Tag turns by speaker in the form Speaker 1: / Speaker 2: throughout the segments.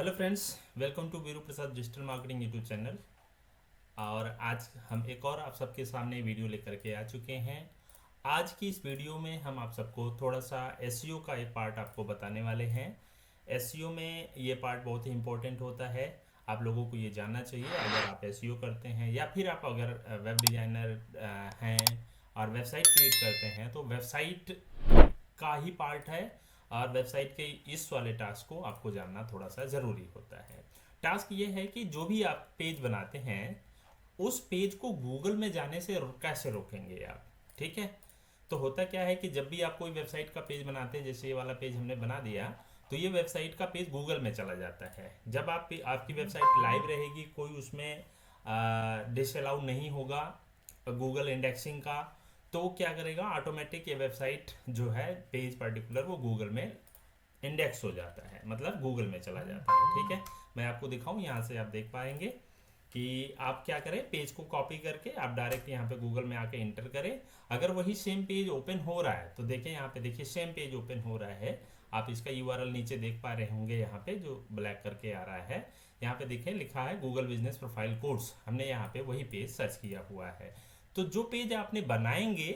Speaker 1: Hello friends, welcome to Veeru Prasad digital marketing YouTube channel. और आज हम एक और आप सबके सामने वीडियो लेकर के आ चुके हैं। आज की इस वीडियो में हम आप सबको थोड़ा सा एसईओ का एक पार्ट आपको बताने वाले हैं। एसईओ में ये पार्ट बहुत ही इम्पोर्टेंट होता है, आप लोगों को ये जानना चाहिए अगर आप एसईओ करते हैं या फिर आप अगर वेब डिज़ाइनर हैं और वेबसाइट क्रिएट करते हैं तो वेबसाइट का ही पार्ट है। और वेबसाइट के इस वाले टास्क को आपको जानना थोड़ा सा ज़रूरी होता है। टास्क ये है कि जो भी आप पेज बनाते हैं उस पेज को गूगल में जाने से कैसे रोकेंगे आप। ठीक है, तो होता क्या है कि जब भी आप कोई वेबसाइट का पेज बनाते हैं, जैसे ये वाला पेज हमने बना दिया, तो ये वेबसाइट का पेज गूगल में चला जाता है। जब आपकी वेबसाइट लाइव रहेगी, कोई उसमें डिसअलाउ नहीं होगा गूगल इंडेक्सिंग का, तो क्या करेगा, ऑटोमेटिक ये वेबसाइट जो है पेज पर्टिकुलर वो गूगल में इंडेक्स हो जाता है, मतलब गूगल में चला जाता है। ठीक है, मैं आपको दिखाऊं, यहाँ से आप देख पाएंगे कि आप क्या करें, पेज को कॉपी करके आप डायरेक्ट यहाँ पे गूगल में आके इंटर करें। अगर वही सेम पेज ओपन हो रहा है तो देखिए यहाँ पे, देखिए सेम पेज ओपन हो रहा है। आप इसका यूआरएल नीचे देख पा रहे होंगे, यहाँ पे जो ब्लैक करके आ रहा है, यहाँ पे देखिए लिखा है गूगल बिजनेस प्रोफाइल कोर्स। हमने यहाँ पे वही पेज सर्च किया हुआ है। तो जो पेज आपने बनाएंगे,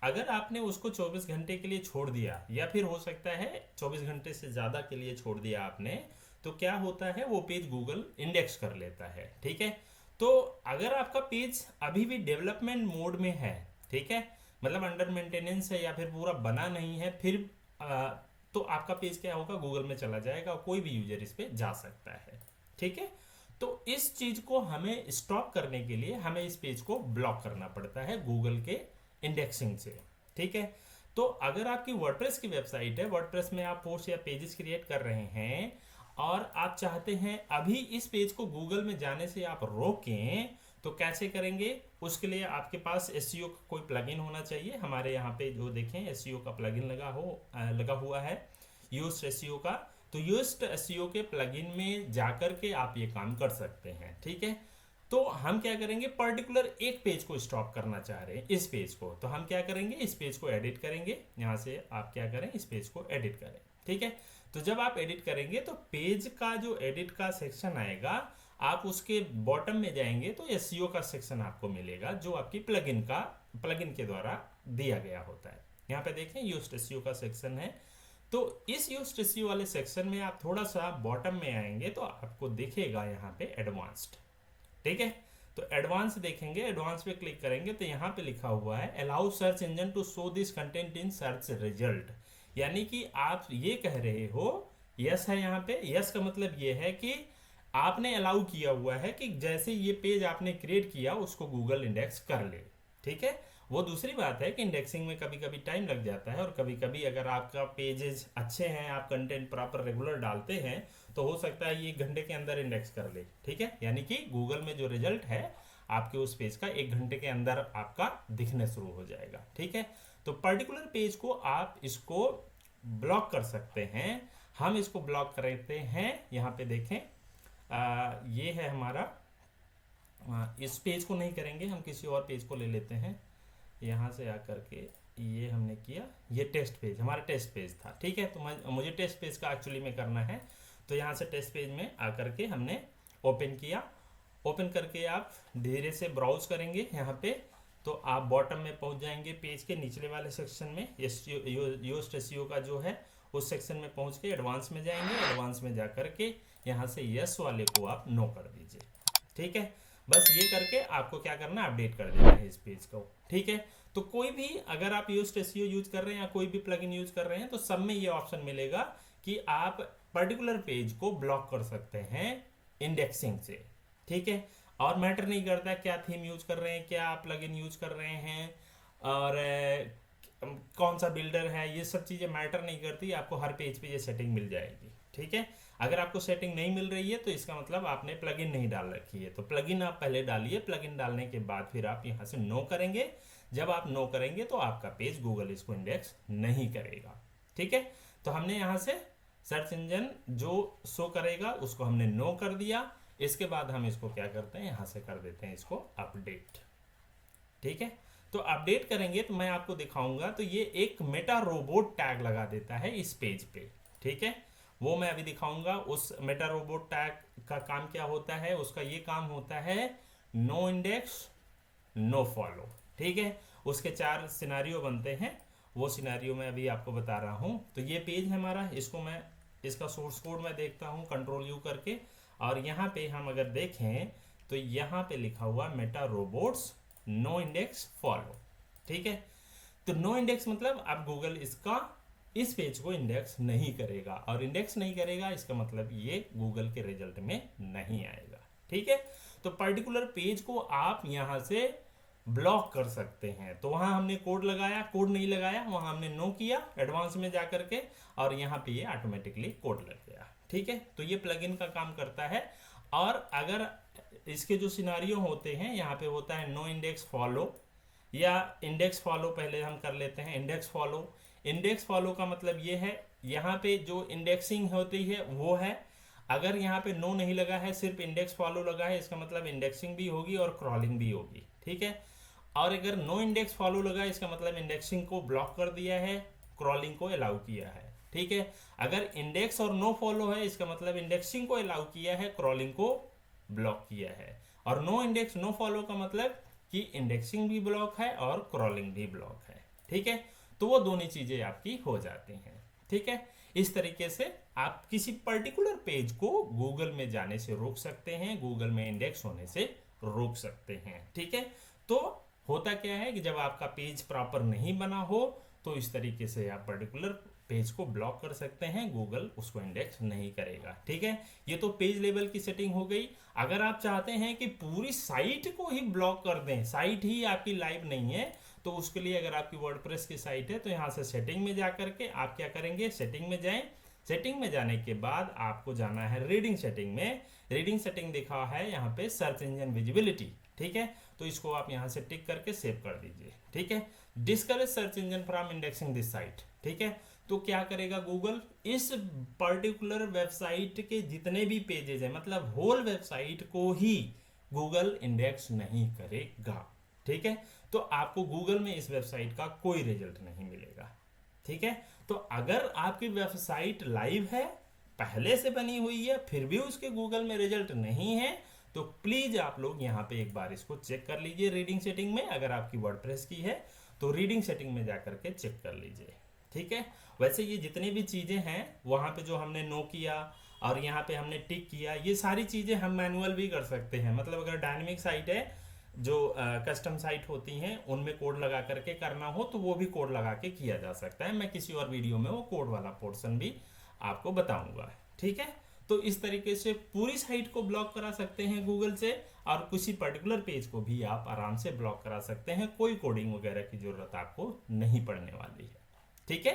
Speaker 1: अगर आपने उसको 24 घंटे के लिए छोड़ दिया या फिर हो सकता है 24 घंटे से ज़्यादा के लिए छोड़ दिया आपने, तो क्या होता है, वो पेज गूगल इंडेक्स कर लेता है। ठीक है, तो अगर आपका पेज अभी भी डेवलपमेंट मोड में है, ठीक है, मतलब अंडर मेंटेनेंस है या फिर पूरा बना नहीं है, फिर तो आपका पेज क्या होगा, गूगल में चला जाएगा और कोई भी यूजर इस पे जा सकता है। ठीक है, तो इस चीज को हमें स्टॉप करने के लिए हमें इस पेज को ब्लॉक करना पड़ता है गूगल के इंडेक्सिंग से। ठीक है, तो अगर आपकी वर्डप्रेस की वेबसाइट है, वर्डप्रेस में आप पोस्ट या पेजेस क्रिएट कर रहे हैं और आप चाहते हैं अभी इस पेज को गूगल में जाने से आप रोकें, तो कैसे करेंगे, उसके लिए आपके पास एसईओ का कोई प्लगइन होना चाहिए। हमारे यहाँ पे जो देखें एसईओ का प्लगइन लगा हुआ है, यूज्ड एसईओ का। तो यूज्ड एसईओ के प्लगइन में जाकर के आप ये काम कर सकते हैं। ठीक है, तो हम क्या करेंगे, पर्टिकुलर एक पेज को स्टॉप करना चाह रहे हैं, इस पेज को, तो हम क्या करेंगे, इस पेज को एडिट करेंगे। यहाँ से आप क्या करें, इस पेज को एडिट करें। ठीक है, तो जब आप एडिट करेंगे तो पेज का जो एडिट का सेक्शन आएगा, आप उसके बॉटम में जाएंगे तो एसईओ का सेक्शन आपको मिलेगा, जो आपकी प्लगइन के द्वारा दिया गया होता है। यहाँ पे देखें यूज्ड एसईओ का सेक्शन है। तो इस यूज्ड एसईओ वाले सेक्शन में आप थोड़ा सा बॉटम में आएंगे तो आपको दिखेगा यहाँ पे एडवांस्ड। ठीक है, तो एडवांस देखेंगे, एडवांस पे क्लिक करेंगे तो यहाँ पे लिखा हुआ है allow search engine to show this content in search result. यानी कि आप ये कह रहे हो, यस है यहाँ पे, यस का मतलब ये है कि आपने अलाउ किया हुआ है कि जैसे ये पेज आपने क्रिएट किया उसको गूगल इंडेक्स कर ले। ठीक है, वो दूसरी बात है कि इंडेक्सिंग में कभी कभी टाइम लग जाता है और कभी कभी अगर आपका पेजेस अच्छे हैं, आप कंटेंट प्रॉपर रेगुलर डालते हैं, तो हो सकता है ये 1 घंटे के अंदर इंडेक्स कर ले। ठीक है, यानी कि गूगल में जो रिजल्ट है आपके उस पेज का 1 घंटे के अंदर आपका दिखने शुरू हो जाएगा। ठीक है, तो पर्टिकुलर पेज को आप इसको ब्लॉक कर सकते हैं। हम इसको ब्लॉक करते हैं, यहाँ पे देखें ये है हमारा, इस पेज को नहीं करेंगे, हम किसी और पेज को ले लेते हैं। यहाँ से आकर के ये हमने किया, ये टेस्ट पेज हमारा टेस्ट पेज था। ठीक है, तो मुझे टेस्ट पेज का एक्चुअली में करना है, तो यहाँ से टेस्ट पेज में आकर के हमने ओपन किया। ओपन करके आप धीरे से ब्राउज करेंगे यहाँ पे, तो आप बॉटम में पहुँच जाएंगे पेज के निचले वाले सेक्शन में, यूज्ड एसईओ का जो है उस सेक्शन में पहुँच के एडवांस में जाएंगे। एडवांस में जा करके यहाँ से यस वाले को आप नो कर दीजिए। ठीक है, बस ये करके आपको क्या करना है, अपडेट कर देना है इस पेज को। ठीक है, तो कोई भी अगर आप यूज्ड एसईओ यूज कर रहे हैं या कोई भी प्लगइन यूज कर रहे हैं तो सब में ये ऑप्शन मिलेगा कि आप पर्टिकुलर पेज को ब्लॉक कर सकते हैं इंडेक्सिंग से। ठीक है, और मैटर नहीं करता क्या थीम यूज कर रहे हैं, क्या प्लगइन यूज कर रहे हैं और कौन सा बिल्डर है, ये सब चीज़ें मैटर नहीं करती, आपको हर पेज पे ये सेटिंग मिल जाएगी। ठीक है, अगर आपको सेटिंग नहीं मिल रही है तो इसका मतलब आपने प्लगइन नहीं डाल रखी है, तो प्लगइन आप पहले डालिए। प्लगइन डालने के बाद फिर आप यहाँ से नो करेंगे। जब आप नो करेंगे तो आपका पेज गूगल इसको इंडेक्स नहीं करेगा। ठीक है, तो हमने यहाँ से सर्च इंजन जो शो करेगा उसको हमने नो कर दिया। इसके बाद हम इसको क्या करते हैं, यहाँ से कर देते हैं इसको अपडेट। ठीक है, तो अपडेट करेंगे तो मैं आपको दिखाऊंगा, तो ये एक मेटा रोबोट टैग लगा देता है इस पेज पे। ठीक है, वो मैं अभी दिखाऊंगा। उस मेटा रोबोट टैग का काम क्या होता है, उसका ये काम होता है नो इंडेक्स नो फॉलो। ठीक है, उसके 4 सिनारियो बनते हैं, वो सिनारियो मैं अभी आपको बता रहा हूँ। तो ये पेज है हमारा, इसको मैं इसका सोर्स कोड मैं देखता हूँ कंट्रोल यू करके, और यहाँ पे हम अगर देखें तो यहाँ पे लिखा हुआ meta robots no index follow. ठीक है, तो नो इंडेक्स मतलब अब गूगल इसका इस पेज को इंडेक्स नहीं करेगा, और इंडेक्स नहीं करेगा इसका मतलब ये गूगल के रिजल्ट में नहीं आएगा। ठीक है, तो पर्टिकुलर पेज को आप यहां से ब्लॉक कर सकते हैं। तो वहां हमने कोड लगाया, कोड नहीं लगाया, वहां हमने नो किया एडवांस में जा करके, और यहाँ पे ये ऑटोमेटिकली कोड लग गया। ठीक है, तो ये प्लगइन का काम करता है। और अगर इसके जो सिनारियो होते हैं, यहाँ पे होता है नो इंडेक्स फॉलो या इंडेक्स फॉलो। पहले हम कर लेते हैं इंडेक्स फॉलो। इंडेक्स फॉलो का मतलब ये है, यहाँ पे जो इंडेक्सिंग होती है वो है, अगर यहाँ पे नो नहीं लगा है, सिर्फ इंडेक्स फॉलो लगा है, इसका मतलब इंडेक्सिंग भी होगी और क्रॉलिंग भी होगी। ठीक है, और अगर नो इंडेक्स फॉलो लगा है, इसका मतलब इंडेक्सिंग को ब्लॉक कर दिया है, क्रॉलिंग को अलाउ किया है। ठीक है, अगर इंडेक्स और नो फॉलो है, इसका मतलब इंडेक्सिंग को अलाउ किया है, क्रॉलिंग को ब्लॉक किया है। और नो इंडेक्स नो फॉलो का मतलब कि इंडेक्सिंग भी ब्लॉक है और क्रॉलिंग भी ब्लॉक है। ठीक है, तो वो दोनों चीजें आपकी हो जाती हैं। ठीक है, इस तरीके से आप किसी पर्टिकुलर पेज को गूगल में जाने से रोक सकते हैं, गूगल में इंडेक्स होने से रोक सकते हैं। ठीक है, तो होता क्या है कि जब आपका पेज प्रॉपर नहीं बना हो तो इस तरीके से आप पर्टिकुलर पेज को ब्लॉक कर सकते हैं, गूगल उसको इंडेक्स नहीं करेगा। ठीक है, ये तो पेज लेवल की सेटिंग हो गई। अगर आप चाहते हैं कि पूरी साइट को ही ब्लॉक कर दें, साइट ही आपकी लाइव नहीं है, तो उसके लिए अगर आपकी वर्डप्रेस की साइट है तो यहाँ से सेटिंग में जा करके आप क्या करेंगे, सेटिंग में जाएं। सेटिंग में जाने के बाद आपको जाना है रीडिंग सेटिंग में। रीडिंग सेटिंग दिखा है यहाँ पे सर्च इंजन विजिबिलिटी। ठीक है, तो इसको आप यहाँ से टिक करके सेव कर दीजिए। ठीक है, discourage search engine from indexing this site. ठीक है, तो क्या करेगा गूगल, इस पर्टिकुलर वेबसाइट के जितने भी पेजेस हैं, मतलब होल वेबसाइट को ही गूगल इंडेक्स नहीं करेगा। ठीक है, तो आपको गूगल में इस वेबसाइट का कोई रिजल्ट नहीं मिलेगा। ठीक है, तो अगर आपकी वेबसाइट लाइव है, पहले से बनी हुई है, फिर भी उसके गूगल में रिजल्ट नहीं है, तो प्लीज आप लोग यहाँ पे एक बार इसको चेक कर लीजिए रीडिंग सेटिंग में। अगर आपकी वर्डप्रेस की है तो रीडिंग सेटिंग में जाकर के चेक कर लीजिए। ठीक है, वैसे ये जितनी भी चीजें हैं वहां पे जो हमने नो किया और यहाँ पे हमने टिक किया, ये सारी चीजें हम मैनुअल भी कर सकते हैं। मतलब अगर डायनेमिक साइट है, जो कस्टम साइट होती हैं, उनमें कोड लगा करके करना हो तो वो भी कोड लगा के किया जा सकता है। मैं किसी और वीडियो में वो कोड वाला पोर्शन भी आपको बताऊंगा। ठीक है, तो इस तरीके से पूरी साइट को ब्लॉक करा सकते हैं गूगल से, और किसी पर्टिकुलर पेज को भी आप आराम से ब्लॉक करा सकते हैं। कोई कोडिंग वगैरह की जरूरत आपको नहीं पड़ने वाली है। ठीक है,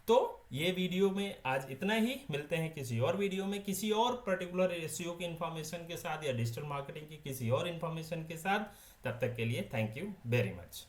Speaker 1: तो ये वीडियो में आज इतना ही। मिलते हैं किसी और वीडियो में किसी और पर्टिकुलर एसईओ की इंफॉर्मेशन के साथ या डिजिटल मार्केटिंग की किसी और इंफॉर्मेशन के साथ। तब तक के लिए थैंक यू वेरी मच।